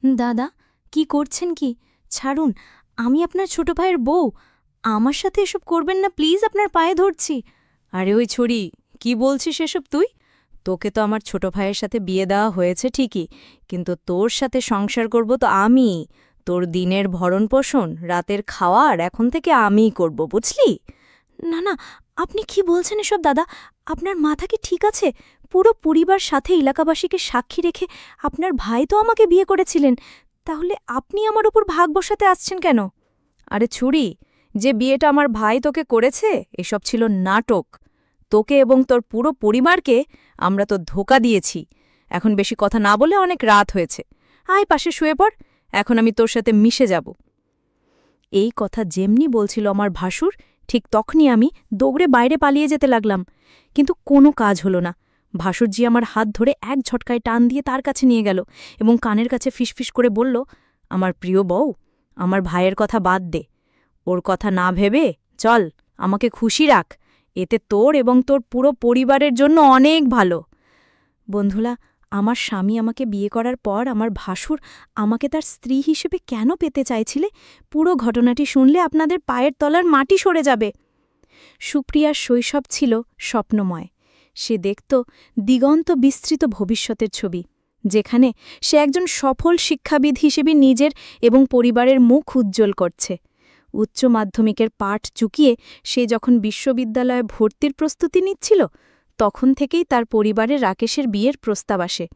দাদা, কি করছেন কি? ছাড়ুন, আমি আপনার ছোট ভাইয়ের বউ। আমার সাথে এসব করবেন না প্লিজ, আপনার পায়ে ধরছি। আরে ওই ছড়ি, কি বলছিস এসব তুই? তোকে তো আমার ছোট ভাইয়ের সাথে বিয়ে দেওয়া হয়েছে ঠিকই, কিন্তু তোর সাথে সংসার করব তো আমি। তোর দিনের ভরণপোষণ, রাতের খাওয়ার এখন থেকে আমিই করব, বুঝলি? না না, আপনি কি বলছেন এসব দাদা? আপনার মাথা কি ঠিক আছে? পুরো পরিবার সাথে এলাকাবাসীকে সাক্ষী রেখে আপনার ভাই তো আমাকে বিয়ে করেছিলেন, তাহলে আপনি আমার উপর ভাগ বসাতে আসছেন কেন? আরে ছুরি, যে বিয়েটা আমার ভাই তোকে করেছে এসব ছিল নাটক। তোকে এবং তোর পুরো পরিবারকে আমরা তো ধোঁকা দিয়েছি। এখন বেশি কথা না বলে অনেক রাত হয়েছে, আয় পাশে শুয়ে পড়, এখন আমি তোর সাথে মিশে যাব। এই কথা যেমনি বলছিল আমার ভাসুর, ঠিক তখনই আমি দৌড়ে বাইরে পালিয়ে যেতে লাগলাম। কিন্তু কোনো কাজ হলো না। ভাসুরজি আমার হাত ধরে এক ঝটকায় টান দিয়ে তার কাছে নিয়ে গেল এবং কানের কাছে ফিসফিস করে বলল, আমার প্রিয় বউ, আমার ভাইয়ের কথা বাদ দে। ওর কথা না ভেবে চল, আমাকে খুশি রাখ। এতে তোর এবং তোর পুরো পরিবারের জন্য অনেক ভালো। বন্ধুরা, আমার স্বামী আমাকে বিয়ে করার পর আমার ভাসুর আমাকে তার স্ত্রী হিসেবে কেন পেতে চাইছিলে, পুরো ঘটনাটি শুনলে আপনাদের পায়ের তলার মাটি সরে যাবে। সুপ্রিয়ার শৈশব ছিল স্বপ্নময়। সে দেখত দিগন্ত বিস্তৃত ভবিষ্যতের ছবি, যেখানে সে একজন সফল শিক্ষাবিদ হিসেবে নিজের এবং পরিবারের মুখ উজ্জ্বল করছে। উচ্চ মাধ্যমিকের পাঠ চুকিয়ে সে যখন বিশ্ববিদ্যালয়ে ভর্তির প্রস্তুতি নিচ্ছিল, তখন থেকেই তার পরিবারে রাকেশের বিয়ের প্রস্তাব আসে।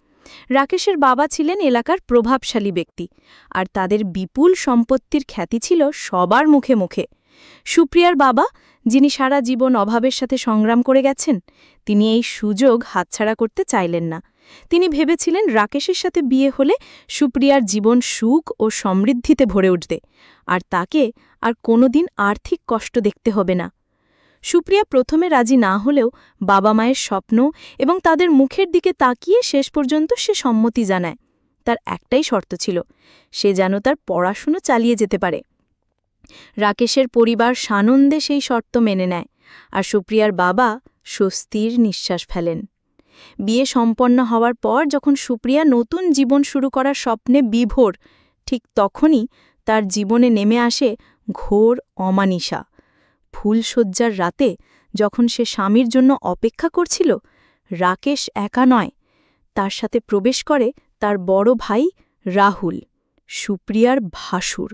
রাকেশের বাবা ছিলেন এলাকার প্রভাবশালী ব্যক্তি, আর তাদের বিপুল সম্পত্তির খ্যাতি ছিল সবার মুখে মুখে। সুপ্রিয়ার বাবা, যিনি সারা জীবন অভাবের সাথে সংগ্রাম করে গেছেন, তিনি এই সুযোগ হাতছাড়া করতে চাইলেন না। তিনি ভেবেছিলেন রাকেশের সাথে বিয়ে হলে সুপ্রিয়ার জীবন সুখ ও সমৃদ্ধিতে ভরে উঠবে, আর তাকে আর কোনোদিন আর্থিক কষ্ট দেখতে হবে না। সুপ্রিয়া প্রথমে রাজি না হলেও বাবা মায়ের স্বপ্ন এবং তাদের মুখের দিকে তাকিয়ে শেষ পর্যন্ত সে সম্মতি জানায়। তার একটাই শর্ত ছিল, সে যেন তার পড়াশুনো চালিয়ে যেতে পারে। রাকেশের পরিবার সানন্দে সেই শর্ত মেনে নেয়, আর সুপ্রিয়ার বাবা স্বস্তির নিঃশ্বাস ফেলেন। বিয়ে সম্পন্ন হওয়ার পর যখন সুপ্রিয়া নতুন জীবন শুরু করার স্বপ্নে বিভোর, ঠিক তখনই তার জীবনে নেমে আসে ঘোর অমানিসা। ফুলশয্যার রাতে যখন সে স্বামীর জন্য অপেক্ষা করছিল, রাকেশ একা নয়, তার সাথে প্রবেশ করে তার বড় ভাই রাহুল, সুপ্রিয়ার ভাসুর।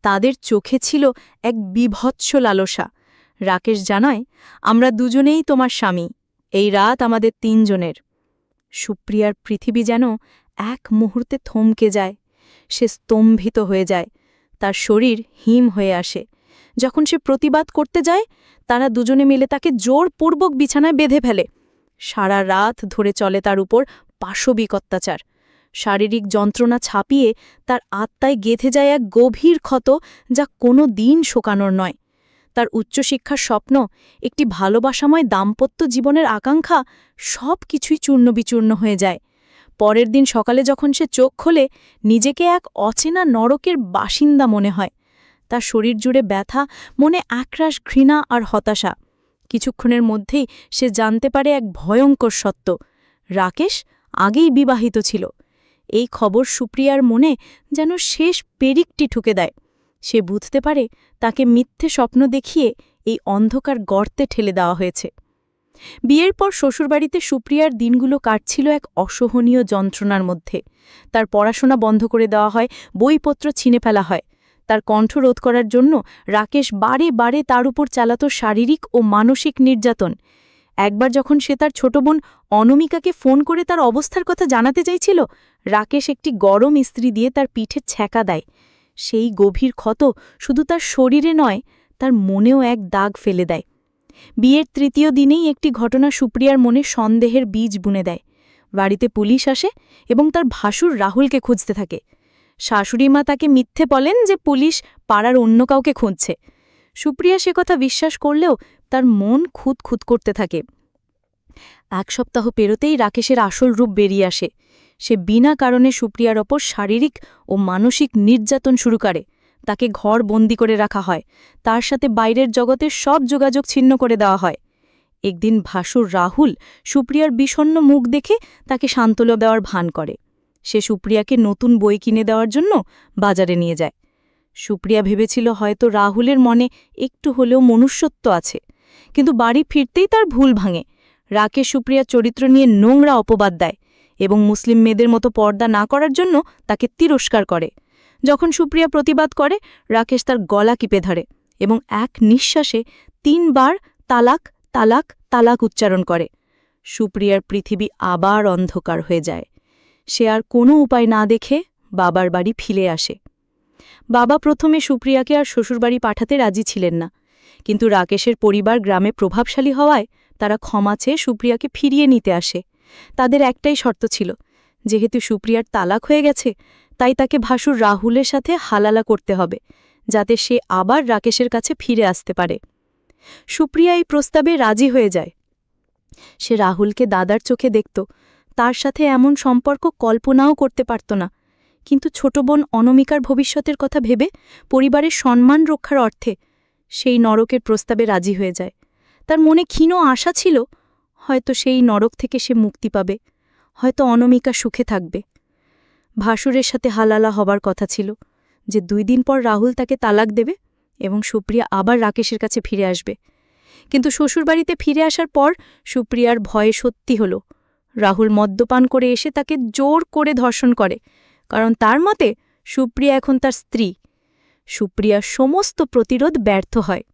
তাদের চোখে ছিল এক বীভৎস লালসা। রাকেশ জানায়, আমরা দুজনেই তোমার স্বামী, এই রাত আমাদের তিনজনের। সুপ্রিয়ার পৃথিবী যেন এক মুহূর্তে থমকে যায়। সে স্তম্ভিত হয়ে যায়, তার শরীর হিম হয়ে আসে। যখন সে প্রতিবাদ করতে যায়, তারা দুজনে মিলে তাকে জোরপূর্বক বিছানায় বেঁধে ফেলে। সারা রাত ধরে চলে তার উপর পাশবিক অত্যাচার। শারীরিক যন্ত্রণা ছাপিয়ে তার আত্মায় গেঁথে যায় এক গভীর ক্ষত, যা কোনো দিন শোকানোর নয়। তার উচ্চশিক্ষার স্বপ্ন, একটি ভালোবাসাময় দাম্পত্য জীবনের আকাঙ্ক্ষা, সব কিছুই চূর্ণবিচূর্ণ হয়ে যায়। পরের দিন সকালে যখন সে চোখ খোলে, নিজেকে এক অচেনা নরকের বাসিন্দা মনে হয়। তার শরীর জুড়ে ব্যথা, মনে একরাশ ঘৃণা আর হতাশা। কিছুক্ষণের মধ্যেই সে জানতে পারে এক ভয়ঙ্কর সত্য, রাকেশ আগেই বিবাহিত ছিল। এই খবর সুপ্রিয়ার মনে যেন শেষ পেরিকটি ঠুকে দেয়। সে বুঝতে পারে তাকে মিথ্যে স্বপ্ন দেখিয়ে এই অন্ধকার গর্তে ঠেলে দেওয়া হয়েছে। বিয়ের পর শ্বশুরবাড়িতে সুপ্রিয়ার দিনগুলো কাটছিল এক অসহনীয় যন্ত্রণার মধ্যে। তার পড়াশোনা বন্ধ করে দেওয়া হয়, বইপত্র ছিনে ফেলা হয়। তার কণ্ঠ রোধ করার জন্য রাকেশ বারে বারে তার উপর চালাত শারীরিক ও মানসিক নির্যাতন। একবার যখন সে তার ছোট বোন অনমিকাকে ফোন করে তার অবস্থার কথা জানাতে চাইছিল, রাকেশ একটি গরম ইস্ত্রি দিয়ে তার পিঠে ছ্যাঁকা দেয়। সেই গভীর ক্ষত শুধু তার শরীরে নয়, তার মনেও এক দাগ ফেলে দেয়। বিয়ের তৃতীয় দিনেই একটি ঘটনা সুপ্রিয়ার মনে সন্দেহের বীজ বুনে দেয়। বাড়িতে পুলিশ আসে এবং তার ভাসুর রাহুলকে খুঁজতে থাকে। শাশুড়িমা তাকে মিথ্যে বলেন যে পুলিশ পাড়ার অন্য কাউকে খুঁজছে। সুপ্রিয়া সে কথা বিশ্বাস করলেও তার মন খুঁত করতে থাকে। এক সপ্তাহ পেরোতেই রাকেশের আসল রূপ বেরিয়ে আসে। সে বিনা কারণে সুপ্রিয়ার ওপর শারীরিক ও মানসিক নির্যাতন শুরু করে। তাকে ঘর বন্দি করে রাখা হয়, তার সাথে বাইরের জগতের সব যোগাযোগ ছিন্ন করে দেওয়া হয়। একদিন ভাসুর রাহুল সুপ্রিয়ার বিষণ্ণ মুখ দেখে তাকে সান্ত্বনা দেওয়ার ভান করে। সে সুপ্রিয়াকে নতুন বই কিনে দেওয়ার জন্য বাজারে নিয়ে যায়। সুপ্রিয়া ভেবেছিল হয়তো রাহুলের মনে একটু হলেও মনুষ্যত্ব আছে, কিন্তু বাড়ি ফিরতেই তার ভুল ভাঙে। রাকেশ সুপ্রিয়ার চরিত্র নিয়ে নোংরা অপবাদ দেয় এবং মুসলিম মেয়েদের মতো পর্দা না করার জন্য তাকে তিরস্কার করে। যখন সুপ্রিয়া প্রতিবাদ করে, রাকেশ তার গলা টিপে ধরে এবং এক নিঃশ্বাসে 3 বার তালাক তালাক তালাক উচ্চারণ করে। সুপ্রিয়ার পৃথিবী আবার অন্ধকার হয়ে যায়। সে আর কোনো উপায় না দেখে বাবার বাড়ি ফিরে আসে। বাবা প্রথমে সুপ্রিয়াকে আর শ্বশুরবাড়ি পাঠাতে রাজি ছিলেন না, কিন্তু রাকেশের পরিবার গ্রামে প্রভাবশালী হওয়ায় তারা ক্ষমা চেয়ে সুপ্রিয়াকে ফিরিয়ে নিতে আসে। তাদের একটাই শর্ত ছিল, যেহেতু সুপ্রিয়ার তালাক হয়ে গেছে, তাই তাকে ভাসুর রাহুলের সাথে হালালা করতে হবে, যাতে সে আবার রাকেশের কাছে ফিরে আসতে পারে। সুপ্রিয়া এই প্রস্তাবে রাজি হয়ে যায়। সে রাহুলকে দাদার চোখে দেখত, তার সাথে এমন সম্পর্ক কল্পনাও করতে পারত না, কিন্তু ছোট বোন অনমিকার ভবিষ্যতের কথা ভেবে পরিবারের সম্মান রক্ষার অর্থে সেই নরকের প্রস্তাবে রাজি হয়ে যায়। তার মনে ক্ষীণ আশা ছিল, হয়তো সেই নরক থেকে সে মুক্তি পাবে, হয়তো অনমিকা সুখে থাকবে। ভাসুরের সাথে হালালা হবার কথা ছিল যে 2 দিন পর রাহুল তাকে তালাক দেবে এবং সুপ্রিয়া আবার রাকেশের কাছে ফিরে আসবে। কিন্তু শ্বশুরবাড়িতে ফিরে আসার পর সুপ্রিয়ার ভয়ে সত্যি হল। রাহুল মদ্যপান করে এসে তাকে জোর করে ধর্ষণ করে, কারণ তার মতে সুপ্রিয়া এখন তার স্ত্রী। সুপ্রিয়ার সমস্ত প্রতিরোধ ব্যর্থ হয়।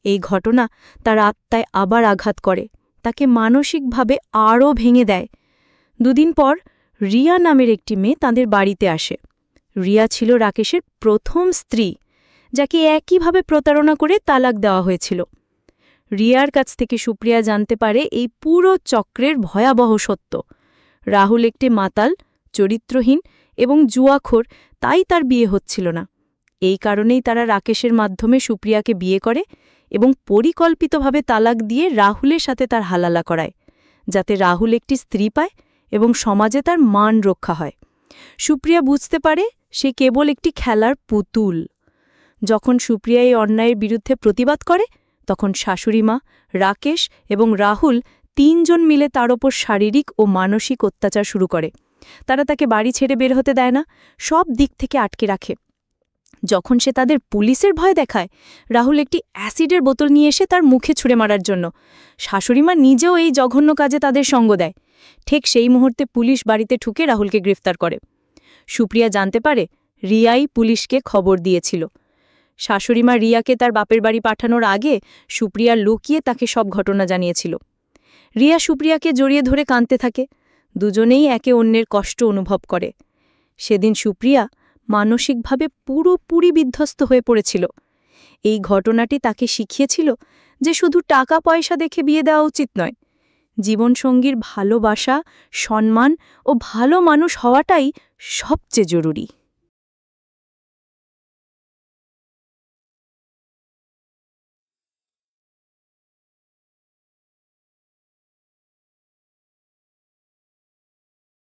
এই ঘটনা তার আত্মায় আবার আঘাত করে, তাকে মানসিকভাবে আরও ভেঙে দেয়। 2 দিন পর রিয়া নামের একটি মেয়ে তাদের বাড়িতে আসে। রিয়া ছিল রাকেশের প্রথম স্ত্রী, যাকে একইভাবে প্রতারণা করে তালাক দেওয়া হয়েছিল। রিয়ার কাছ থেকে সুপ্রিয়া জানতে পারে এই পুরো চক্রের ভয়াবহ সত্য। রাহুল একটি মাতাল, চরিত্রহীন এবং জুয়াখোর, তাই তার বিয়ে হচ্ছিল না। এই কারণেই তারা রাকেশের মাধ্যমে সুপ্রিয়াকে বিয়ে করে এবং পরিকল্পিতভাবে তালাক দিয়ে রাহুলের সাথে তার হালালা করায়, যাতে রাহুল একটি স্ত্রী পায় এবং সমাজে তার মান রক্ষা হয়। সুপ্রিয়া বুঝতে পারে সে কেবল একটি খেলার পুতুল। যখন সুপ্রিয়া এই অন্যায়ের বিরুদ্ধে প্রতিবাদ করে, তখন শাশুড়িমা, রাকেশ এবং রাহুল 3 জন মিলে তার ওপর শারীরিক ও মানসিক অত্যাচার শুরু করে। তারা তাকে বাড়ি ছেড়ে বের হতে দেয় না, সব দিক থেকে আটকে রাখে। যখন সে তাদের পুলিশের ভয় দেখায়, রাহুল একটি অ্যাসিডের বোতল নিয়ে এসে তার মুখে ছুঁড়ে মারার জন্য। শাশুড়িমা নিজেও এই জঘন্য কাজে তাদের সঙ্গ দেয়। ঠিক সেই মুহূর্তে পুলিশ বাড়িতে ঢুকে রাহুলকে গ্রেফতার করে। সুপ্রিয়া জানতে পারে রিয়াই পুলিশকে খবর দিয়েছিল। শাশুড়িমা রিয়াকে তার বাপের বাড়ি পাঠানোর আগে সুপ্রিয়া লুকিয়ে তাকে সব ঘটনা জানিয়েছিল। রিয়া সুপ্রিয়াকে জড়িয়ে ধরে কাঁদতে থাকে। দুজনেই একে অন্যের কষ্ট অনুভব করে। সেদিন সুপ্রিয়া মানসিকভাবে পুরোপুরি বিধ্বস্ত হয়ে পড়েছিল। এই ঘটনাটি তাকে শিখিয়েছিল যে শুধু টাকা পয়সা দেখে বিয়ে দেওয়া উচিত নয়। জীবনসঙ্গীর ভালোবাসা, সম্মান ও ভালো মানুষ হওয়াটাই সবচেয়ে জরুরি।